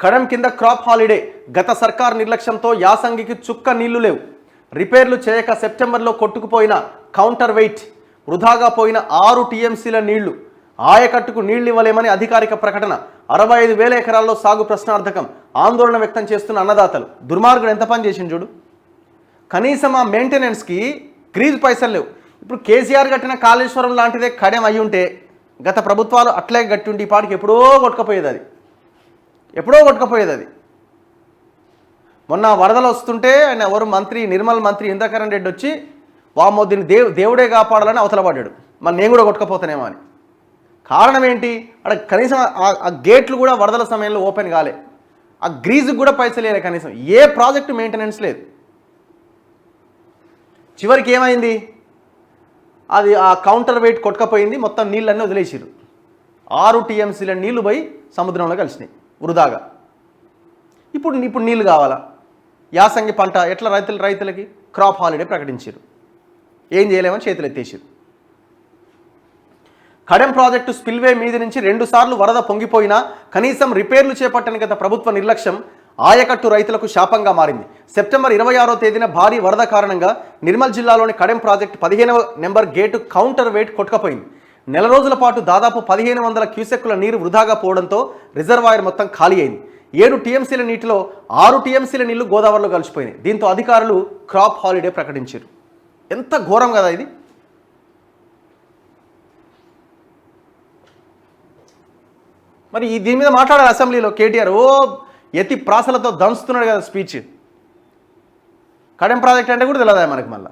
కడెం కింద crop holiday. గత సర్కార్ నిర్లక్ష్యంతో యాసంగికి చుక్క నీళ్లు లేవు. రిపేర్లు చేయక సెప్టెంబర్లో కొట్టుకుపోయిన కౌంటర్ వెయిట్, వృధాగా పోయిన 6 టీఎంసీల నీళ్లు. ఆయకట్టుకు నీళ్లు ఇవ్వలేమని అధికారిక ప్రకటన. 65,000 ఎకరాల్లో సాగు ప్రశ్నార్థకం. ఆందోళన వ్యక్తం చేస్తున్న అన్నదాతలు. దుర్మార్గుడు ఎంత పని చేసిండు చూడు. కనీసం ఆ మెయింటెనెన్స్కి గ్రీజ్ పైసలు లేవు. ఇప్పుడు కేసీఆర్ కట్టిన కాళేశ్వరం లాంటిదే కడెం అయి ఉంటే గత ప్రభుత్వాలు అట్లే గట్టి ఉండి ఈ పాటికి ఎప్పుడో కొట్టుకపోయేది అది. మొన్న వరదలు వస్తుంటే ఆయన ఎవరు మంత్రి, నిర్మల్ మంత్రి ఇంద్రకరణ్ రెడ్డి వచ్చి వామ్మో దీన్ని దేవుడే కాపాడాలని అవతల పడ్డాడు. మరి నేను కూడా కొట్టుకపోతానేమో అని. కారణం ఏంటి? అక్కడ కనీసం ఆ గేట్లు కూడా వరదల సమయంలో ఓపెన్ కాలే. ఆ గ్రీజుకు కూడా పైసలు లేలే. కనీసం ఏ ప్రాజెక్టు మెయింటెనెన్స్ లేదు. చివరికి ఏమైంది? అది ఆ కౌంటర్ వెయిట్ కొట్టుకపోయింది. మొత్తం నీళ్ళన్నీ వదిలేసిరు. 6 టీఎంసీల నీళ్లు పోయి సముద్రంలో కలిసినాయి వృధాగా. ఇప్పుడు నీళ్లు కావాలా? యాసంగి పంట ఎట్లా రైతులకి క్రాప్ హాలిడే ప్రకటించారు. ఏం చేయలేమని చేతులు ఎత్తేసారు. కడెం ప్రాజెక్టు స్పిల్వే మీద నుంచి 2 సార్లు వరద పొంగిపోయినా కనీసం రిపేర్లు చేపట్టని గత ప్రభుత్వ నిర్లక్ష్యం ఆయకట్టు రైతులకు శాపంగా మారింది. సెప్టెంబర్ 26వ తేదీన భారీ వరద కారణంగా నిర్మల్ జిల్లాలోని కడెం ప్రాజెక్టు 15వ నెంబర్ గేటు కౌంటర్ వెయిట్ కొట్టుకపోయింది. నెల రోజుల పాటు దాదాపు 1500 క్యూసెక్కుల నీరు వృధాగా పోవడంతో రిజర్వాయర్ మొత్తం ఖాళీ అయింది. 7 టీఎంసీల నీటిలో 6 టీఎంసీల నీళ్లు గోదావరిలో కలిసిపోయినాయి. దీంతో అధికారులు క్రాప్ హాలిడే ప్రకటించారు. ఎంత ఘోరం కదా ఇది. మరి దీని మీద మాట్లాడారు అసెంబ్లీలో కేటీఆర్. ఎత్తి ప్రాసలతో దంచుతున్నాడు కదా స్పీచ్. కడెం ప్రాజెక్ట్ అంటే కూడా తెలియదా మనకి మళ్ళీ.